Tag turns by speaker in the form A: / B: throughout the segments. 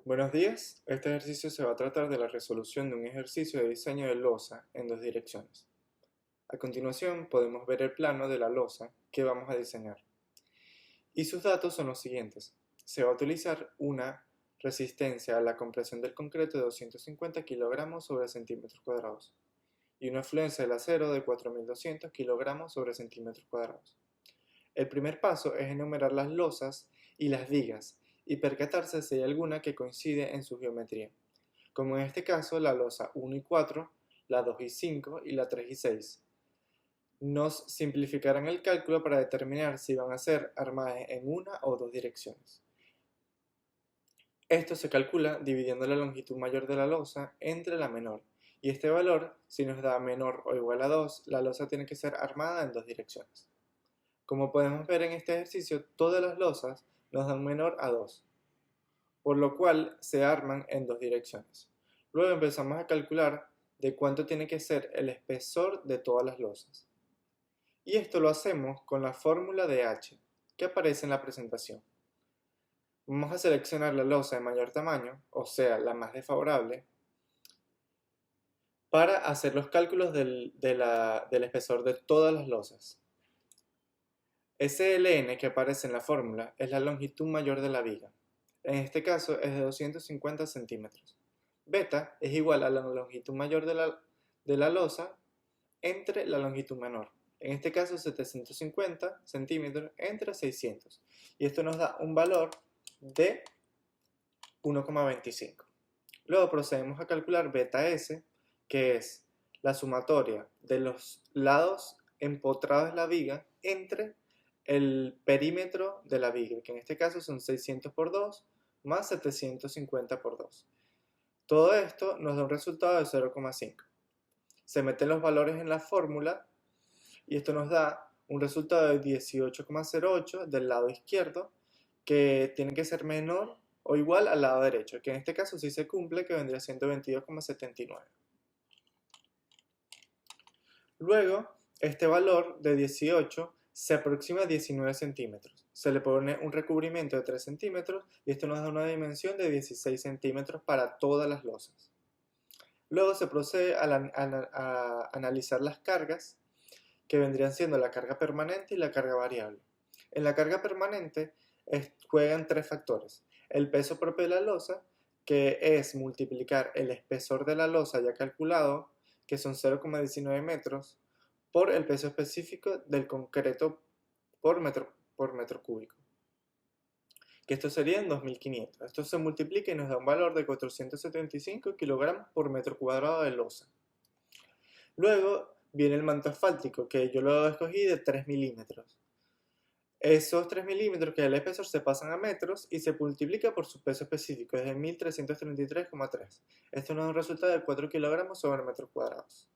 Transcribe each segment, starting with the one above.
A: Buenos días, este ejercicio se va a tratar de la resolución de un ejercicio de diseño de losa en dos direcciones. A continuación podemos ver el plano de la losa que vamos a diseñar. Y sus datos son los siguientes. Se va a utilizar una resistencia a la compresión del concreto de 250 kg sobre centímetros cuadrados y una fluencia del acero de 4200 kg sobre centímetros cuadrados. El primer paso es enumerar las losas y las vigas y percatarse si hay alguna que coincide en su geometría, como en este caso la losa 1 y 4, la 2 y 5 y la 3 y 6. Nos simplificarán el cálculo para determinar si van a ser armadas en una o dos direcciones. Esto se calcula dividiendo la longitud mayor de la losa entre la menor, y este valor, si nos da menor o igual a 2, la losa tiene que ser armada en dos direcciones. Como podemos ver en este ejercicio, todas las losas nos dan menor a 2, por lo cual se arman en dos direcciones. Luego empezamos a calcular de cuánto tiene que ser el espesor de todas las losas. Y esto lo hacemos con la fórmula de H, que aparece en la presentación. Vamos a seleccionar la losa de mayor tamaño, o sea, la más desfavorable, para hacer los cálculos del espesor de todas las losas. SLN que aparece en la fórmula es la longitud mayor de la viga. En este caso es de 250 centímetros. Beta es igual a la longitud mayor de la losa entre la longitud menor. En este caso 750 centímetros entre 600. Y esto nos da un valor de 1,25. Luego procedemos a calcular beta S, que es la sumatoria de los lados empotrados de la viga entre el perímetro de la viga, que en este caso son 600 por 2 más 750 por 2. Todo esto nos da un resultado de 0,5. Se meten los valores en la fórmula y esto nos da un resultado de 18,08 del lado izquierdo, que tiene que ser menor o igual al lado derecho, que en este caso sí se cumple, que vendría siendo 22,79. Luego, este valor de 18 se aproxima a 19 centímetros. Se le pone un recubrimiento de 3 centímetros y esto nos da una dimensión de 16 centímetros para todas las losas. Luego se procede a analizar las cargas, que vendrían siendo la carga permanente y la carga variable. En la carga permanente juegan tres factores. El peso propio de la losa, que es multiplicar el espesor de la losa ya calculado, que son 0,19 metros, por el peso específico del concreto por metro cúbico, que esto sería en 2500. Esto se multiplica y nos da un valor de 475 kilogramos por metro cuadrado de losa. Luego viene el manto asfáltico, que yo lo escogí de 3 milímetros. Esos 3 milímetros que es el espesor se pasan a metros y se multiplica por su peso específico, es de 1333,3. Esto nos da un resultado de 4 kilogramos sobre metros cuadrados.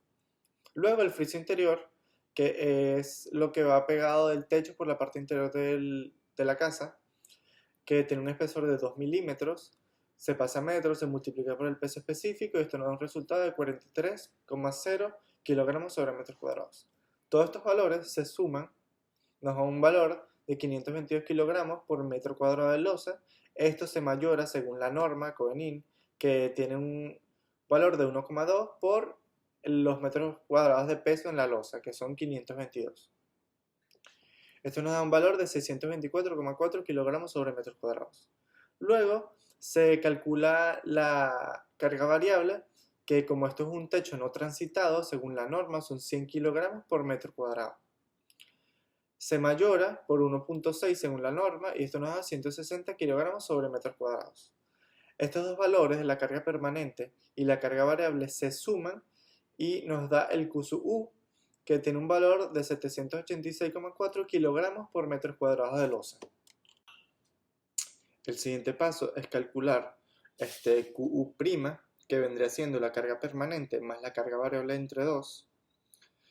A: Luego el friso interior, que es lo que va pegado del techo por la parte interior de la casa, que tiene un espesor de 2 milímetros, se pasa a metros, se multiplica por el peso específico y esto nos da un resultado de 43,0 kilogramos sobre metros cuadrados. Todos estos valores se suman, nos da un valor de 522 kilogramos por metro cuadrado de losa. Esto se mayora según la norma Covenin, que tiene un valor de 1,2 por los metros cuadrados de peso en la losa, que son 522. Esto nos da un valor de 624,4 kilogramos sobre metros cuadrados. Luego se calcula la carga variable, que como esto es un techo no transitado, según la norma son 100 kilogramos por metro cuadrado. Se mayora por 1,6 según la norma y esto nos da 160 kilogramos sobre metros cuadrados. Estos dos valores de la carga permanente y la carga variable se suman y nos da el Q sub U, que tiene un valor de 786,4 kilogramos por metros cuadrados de losa. El siguiente paso es calcular este QU', que vendría siendo la carga permanente más la carga variable entre 2.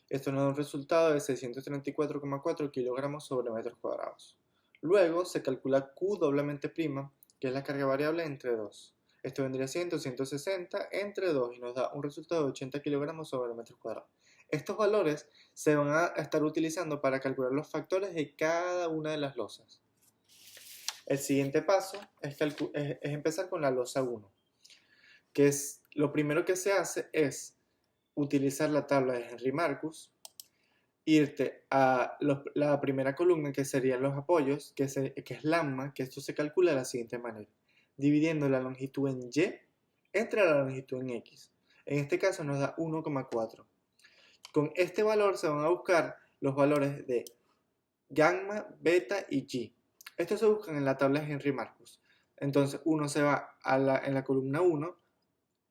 A: Esto nos da un resultado de 634,4 kilogramos sobre metros cuadrados. Luego se calcula Q doblemente prima, que es la carga variable entre 2. Esto vendría siendo 160 entre 2 y nos da un resultado de 80 kilogramos sobre metros cuadrados. Estos valores se van a estar utilizando para calcular los factores de cada una de las losas. El siguiente paso es empezar con la losa 1, que es lo primero que se hace es utilizar la tabla de Henry Marcus, irte a la primera columna, que serían los apoyos, que es lambda, que esto se calcula de la siguiente manera, dividiendo la longitud en y entre la longitud en x. En este caso nos da 1,4. Con este valor se van a buscar los valores de gamma, beta y y. Estos se buscan en la tabla de Henry Marcus. Entonces uno se va en la columna 1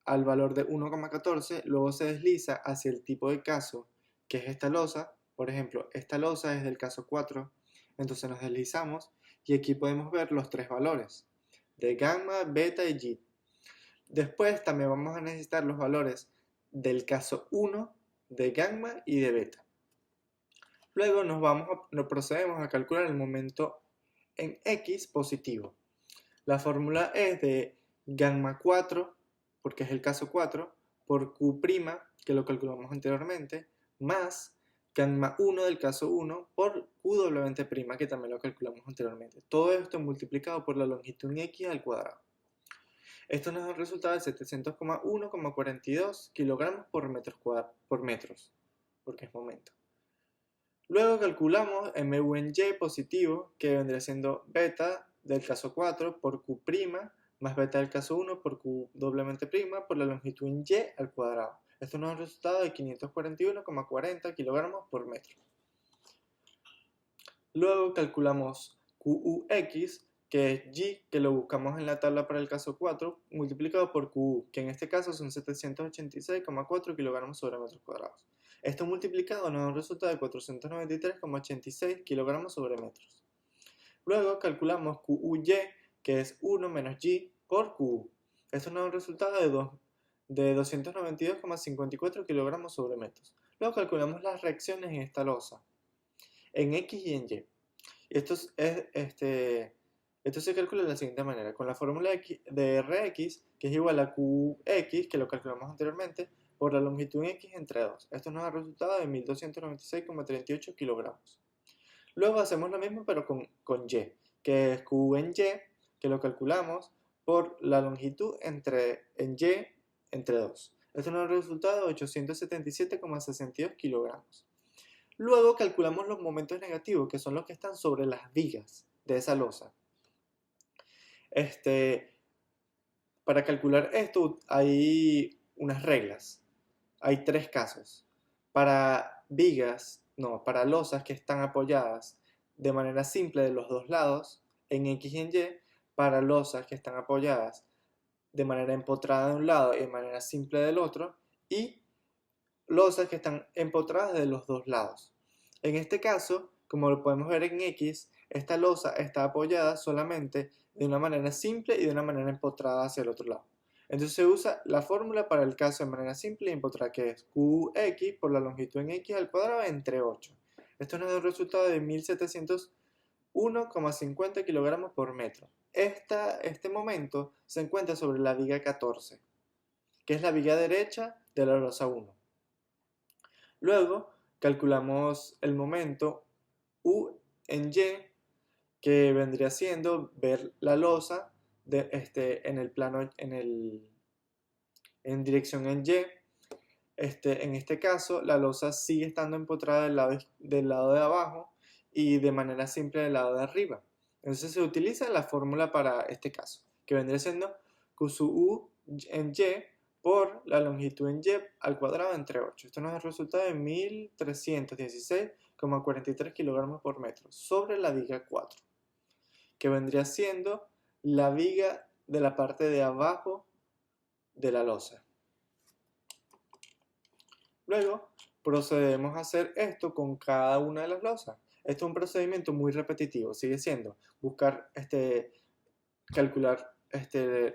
A: al valor de 1,14, luego se desliza hacia el tipo de caso, que es esta losa. Por ejemplo, esta losa es del caso 4, entonces nos deslizamos y aquí podemos ver los tres valores de gamma, beta y y. Después también vamos a necesitar los valores del caso 1, de gamma y de beta. Luego nos procedemos a calcular el momento en x positivo. La fórmula es de gamma 4, porque es el caso 4, por Q', que lo calculamos anteriormente, más gamma 1 del caso 1 por QW', que también lo calculamos anteriormente. Todo esto multiplicado por la longitud en x al cuadrado. Esto nos da un resultado de 700,1,42 kilogramos por metros, porque es momento. Luego calculamos MU en Y positivo, que vendría siendo beta del caso 4 por Q' más beta del caso 1 por Q doblemente prima por la longitud en Y al cuadrado. Esto nos da un resultado de 541,40 kilogramos por metro. Luego calculamos QUX, que es Y, que lo buscamos en la tabla para el caso 4, multiplicado por QU, que en este caso son 786,4 kilogramos sobre metros cuadrados. Esto multiplicado nos da un resultado de 493,86 kilogramos sobre metros. Luego calculamos QUY, que es 1 menos Y por QU. Esto nos da un resultado de 292,54 kilogramos sobre metros. Luego calculamos las reacciones en esta losa, en X y en Y. Esto se calcula de la siguiente manera, con la fórmula de Rx, que es igual a Qx, que lo calculamos anteriormente, por la longitud en X entre 2. Esto nos da el resultado de 1296,38 kilogramos. Luego hacemos lo mismo pero con Y, que es Q en Y, que lo calculamos por la longitud en Y entre 2. Esto nos da el resultado de 877,62 kilogramos. Luego calculamos los momentos negativos, que son los que están sobre las vigas de esa losa. Para calcular esto hay unas reglas. Hay tres casos. Para losas que están apoyadas de manera simple de los dos lados, en X y en Y, para losas que están apoyadas de manera empotrada de un lado y de manera simple del otro, y losas que están empotradas de los dos lados. En este caso, como lo podemos ver en X, esta losa está apoyada solamente de una manera simple y de una manera empotrada hacia el otro lado. Entonces se usa la fórmula para el caso de manera simple y empotrada, que es QX por la longitud en X al cuadrado entre 8. Esto nos da un resultado de 1701,50 kilogramos por metro. Este momento se encuentra sobre la viga 14, que es la viga derecha de la losa 1. Luego calculamos el momento U en Y, que vendría siendo ver la losa en el plano en dirección en Y. En este caso la losa sigue estando empotrada del lado de abajo y de manera simple del lado de arriba. Entonces se utiliza la fórmula para este caso, que vendría siendo Q sub U en Y por la longitud en Y al cuadrado entre 8. Esto nos da el resultado de 1316,43 kilogramos por metro sobre la viga 4, que vendría siendo la viga de la parte de abajo de la losa. Luego procedemos a hacer esto con cada una de las losas. Esto es un procedimiento muy repetitivo, sigue siendo calcular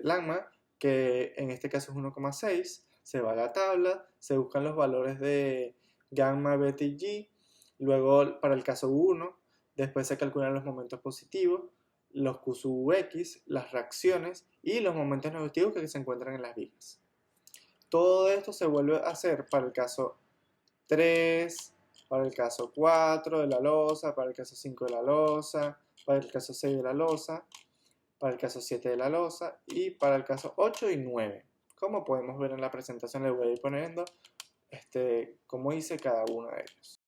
A: lambda, que en este caso es 1,6, se va a la tabla, se buscan los valores de gamma, beta y y, luego para el caso 1, después se calculan los momentos positivos, los Q sub X, las reacciones y los momentos negativos que se encuentran en las vigas. Todo esto se vuelve a hacer para el caso 3, para el caso 4 de la losa, para el caso 5 de la losa, para el caso 6 de la losa, para el caso 7 de la losa y para el caso 8 y 9. Como podemos ver en la presentación, les voy a ir poniendo cómo hice cada uno de ellos.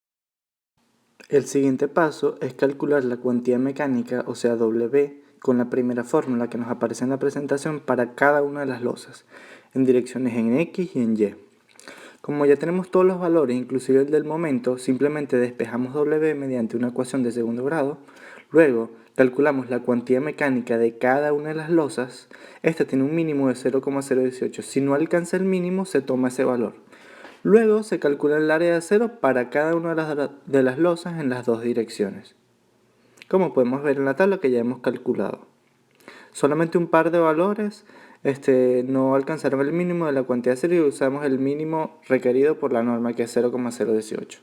B: El siguiente paso es calcular la cuantía mecánica, o sea W, con la primera fórmula que nos aparece en la presentación para cada una de las losas, en direcciones en X y en Y. Como ya tenemos todos los valores, inclusive el del momento, simplemente despejamos W mediante una ecuación de segundo grado. Luego, calculamos la cuantía mecánica de cada una de las losas. Esta tiene un mínimo de 0,018. Si no alcanza el mínimo, se toma ese valor. Luego, se calcula el área de acero para cada una de las losas en las dos direcciones, como podemos ver en la tabla que ya hemos calculado. Solamente un par de valores no alcanzaron el mínimo de la cuantía de acero y usamos el mínimo requerido por la norma, que es 0,018.